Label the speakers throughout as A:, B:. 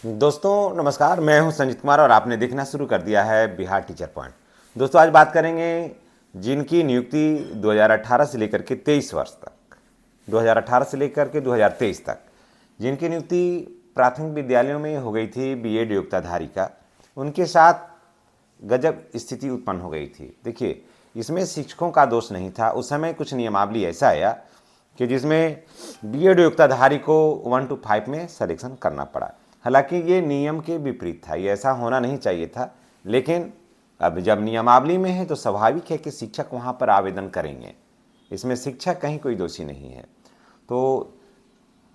A: दोस्तों नमस्कार, मैं हूं संजीत कुमार और आपने देखना शुरू कर दिया है बिहार टीचर पॉइंट। दोस्तों आज बात करेंगे जिनकी नियुक्ति 2018 से लेकर के 23 वर्ष तक, 2018 से लेकर के 2023 तक जिनकी नियुक्ति प्राथमिक विद्यालयों में हो गई थी बीएड योग्यताधारी का, उनके साथ गजब स्थिति उत्पन्न हो गई थी। देखिए, इसमें शिक्षकों का दोष नहीं था। उस समय कुछ नियमावली ऐसा आया कि जिसमें बीएड योग्यताधारी को 1 to 5 में सिलेक्शन करना पड़ा। हालांकि ये नियम के विपरीत था, ये ऐसा होना नहीं चाहिए था, लेकिन अब जब नियमावली में है तो स्वाभाविक है कि शिक्षक वहाँ पर आवेदन करेंगे। इसमें शिक्षक कहीं कोई दोषी नहीं है। तो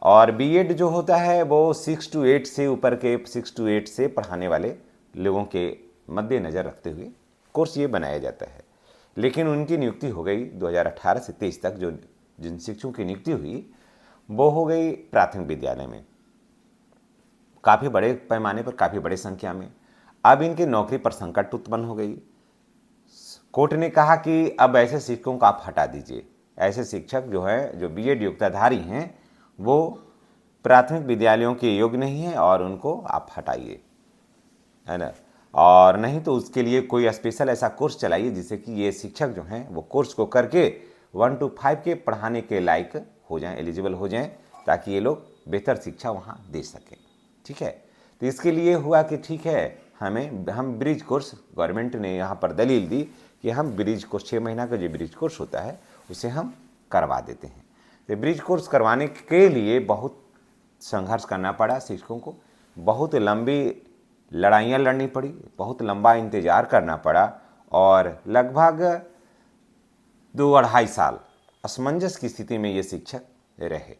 A: और बीएड जो होता है वो 6 to 8 से ऊपर के 6 to 8 से पढ़ाने वाले लोगों के मद्देनज़र रखते हुए कोर्स ये बनाया जाता है। लेकिन उनकी नियुक्ति हो गई 2018 से 23 तक, जो जिन शिक्षकों की नियुक्ति हुई वो हो गई प्राथमिक विद्यालय में, काफ़ी बड़े पैमाने पर, काफ़ी बड़े संख्या में। अब इनकी नौकरी पर संकट उत्पन्न हो गई। कोर्ट ने कहा कि अब ऐसे शिक्षकों को आप हटा दीजिए। ऐसे शिक्षक जो हैं, जो बीएड योग्यताधारी हैं, वो प्राथमिक विद्यालयों के योग्य नहीं हैं और उनको आप हटाइए, है ना। और नहीं तो उसके लिए कोई स्पेशल ऐसा कोर्स चलाइए जिससे कि ये शिक्षक जो हैं वो कोर्स को करके 1 to 5 के पढ़ाने के लायक हो जाएं, एलिजिबल हो जाएं, ताकि ये लोग बेहतर शिक्षा वहाँ दे सकें। ठीक है, तो इसके लिए हुआ कि ठीक है, हम ब्रिज कोर्स, गवर्नमेंट ने यहाँ पर दलील दी कि हम ब्रिज कोर्स 6 महीना का जो ब्रिज कोर्स होता है उसे हम करवा देते हैं। तो ब्रिज कोर्स करवाने के लिए बहुत संघर्ष करना पड़ा शिक्षकों को, बहुत लंबी लड़ाइयाँ लड़नी पड़ी, बहुत लंबा इंतज़ार करना पड़ा और लगभग 2-2.5 साल असमंजस की स्थिति में ये शिक्षक रहे।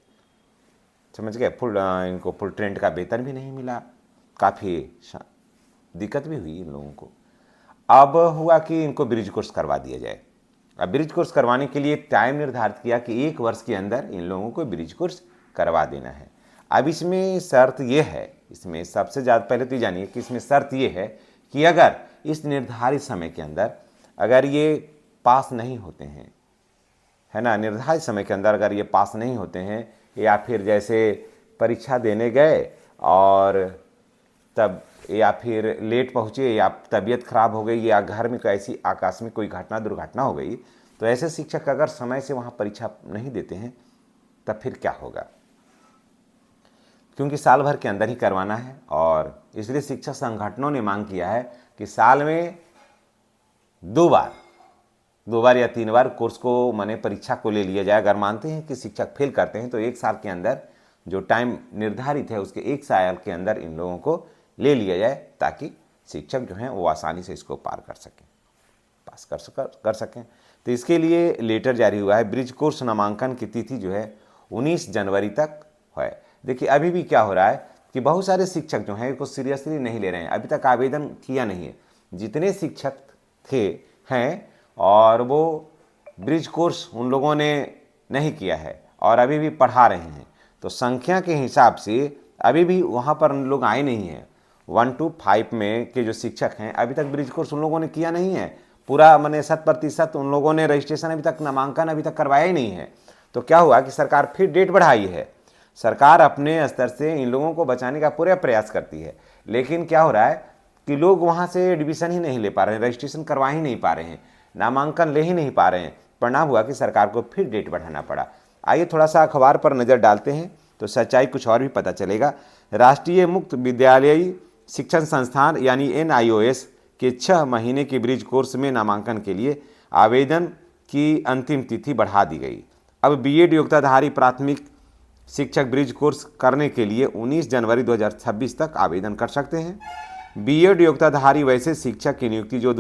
A: समझ गए, इनको फुल ट्रेंड का वेतन भी नहीं मिला, काफ़ी दिक्कत भी हुई इन लोगों को। अब हुआ कि इनको ब्रिज कोर्स करवा दिया जाए। अब ब्रिज कोर्स करवाने के लिए टाइम निर्धारित किया कि 1 वर्ष के अंदर इन लोगों को ब्रिज कोर्स करवा देना है। अब इसमें शर्त ये है, इसमें सबसे ज़्यादा पहले तो जानिए कि इसमें शर्त ये है कि अगर इस निर्धारित समय के अंदर अगर ये पास नहीं होते हैं, है ना, निर्धारित समय के अंदर अगर ये पास नहीं होते हैं, या फिर जैसे परीक्षा देने गए और तब या फिर लेट पहुँचे, या तबीयत खराब हो गई, या घर में कोई ऐसी आकस्मिक कोई दुर्घटना हो गई, तो ऐसे शिक्षक अगर समय से वहाँ परीक्षा नहीं देते हैं तब फिर क्या होगा। क्योंकि साल भर के अंदर ही करवाना है और इसलिए शिक्षक संगठनों ने मांग किया है कि साल में 2 बार या 3 बार कोर्स को माने परीक्षा को ले लिया जाए। अगर मानते हैं कि शिक्षक फेल करते हैं तो 1 साल के अंदर जो टाइम निर्धारित है उसके 1 साल के अंदर इन लोगों को ले लिया जाए, ताकि शिक्षक जो हैं वो आसानी से इसको पार कर सकें, पास कर सकें। तो इसके लिए लेटर जारी हुआ है। ब्रिज कोर्स नामांकन की तिथि जो है 19 जनवरी तक है। देखिए, अभी भी क्या हो रहा है कि बहुत सारे शिक्षक जो हैं इसको सीरियसली नहीं ले रहे हैं, अभी तक आवेदन किया नहीं है। जितने शिक्षक हैं और वो ब्रिज कोर्स उन लोगों ने नहीं किया है और अभी भी पढ़ा रहे हैं, तो संख्या के हिसाब से अभी भी वहाँ पर लोग आए नहीं हैं। 1 to 5 में के जो शिक्षक हैं अभी तक ब्रिज कोर्स उन लोगों ने किया नहीं है पूरा, माने 100% उन लोगों ने रजिस्ट्रेशन अभी तक, नामांकन अभी तक करवाया ही नहीं है। तो क्या हुआ कि सरकार फिर डेट बढ़ाई है। सरकार अपने स्तर से इन लोगों को बचाने का पूरा प्रयास करती है, लेकिन क्या हो रहा है कि लोग वहाँ से एडमिशन ही नहीं ले पा रहे हैं, रजिस्ट्रेशन करवा ही नहीं पा रहे हैं, नामांकन ले ही नहीं पा रहे हैं। परिणाम हुआ कि सरकार को फिर डेट बढ़ाना पड़ा। आइए थोड़ा सा अखबार पर नज़र डालते हैं तो सच्चाई कुछ और भी पता चलेगा। राष्ट्रीय मुक्त विद्यालयी शिक्षण संस्थान यानी NIOS के 6 महीने के ब्रिज कोर्स में नामांकन के लिए आवेदन की अंतिम तिथि बढ़ा दी गई। अब बीएड योग्यताधारी प्राथमिक शिक्षक ब्रिज कोर्स करने के लिए 19 जनवरी 2026 तक आवेदन कर सकते हैं। बीएड योग्यताधारी वैसे शिक्षक की नियुक्ति जो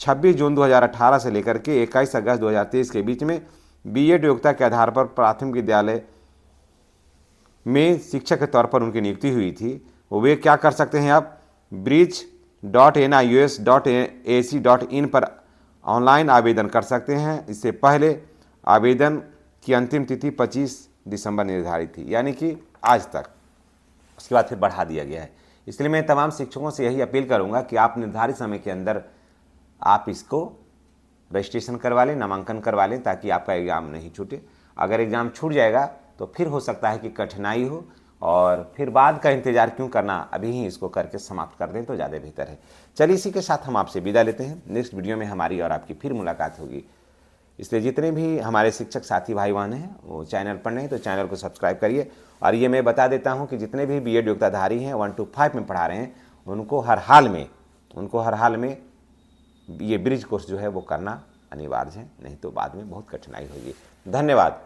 A: 26 जून 2018 से लेकर के 21 अगस्त 2023 के बीच में बीएड योग्यता के आधार पर प्राथमिक विद्यालय में शिक्षक के तौर पर उनकी नियुक्ति हुई थी, वे क्या कर सकते हैं। अब bridge.nios.ac.in पर ऑनलाइन आवेदन कर सकते हैं। इससे पहले आवेदन की अंतिम तिथि 25 दिसंबर निर्धारित थी, यानी कि आज तक, उसके बाद फिर बढ़ा दिया गया है। इसलिए मैं तमाम शिक्षकों से यही अपील करूंगा कि आप निर्धारित समय के अंदर आप इसको रजिस्ट्रेशन करवा लें, नामांकन करवा लें, ताकि आपका एग्ज़ाम नहीं छूटे। अगर एग्ज़ाम छूट जाएगा तो फिर हो सकता है कि कठिनाई हो और फिर बाद का इंतज़ार क्यों करना, अभी ही इसको करके समाप्त कर दें तो ज़्यादा बेहतर है। चलिए इसी के साथ हम आपसे विदा लेते हैं। नेक्स्ट वीडियो में हमारी और आपकी फिर मुलाकात होगी। इसलिए जितने भी हमारे शिक्षक साथी भाई बहन हैं वो चैनल पर नहीं तो चैनल को सब्सक्राइब करिए। और ये मैं बता देता हूँ कि जितने भी बीएड योग्यताधारी हैं 1 to 5 में पढ़ा रहे हैं उनको हर हाल में ये ब्रिज कोर्स जो है वो करना अनिवार्य है, नहीं तो बाद में बहुत कठिनाई होगी। धन्यवाद।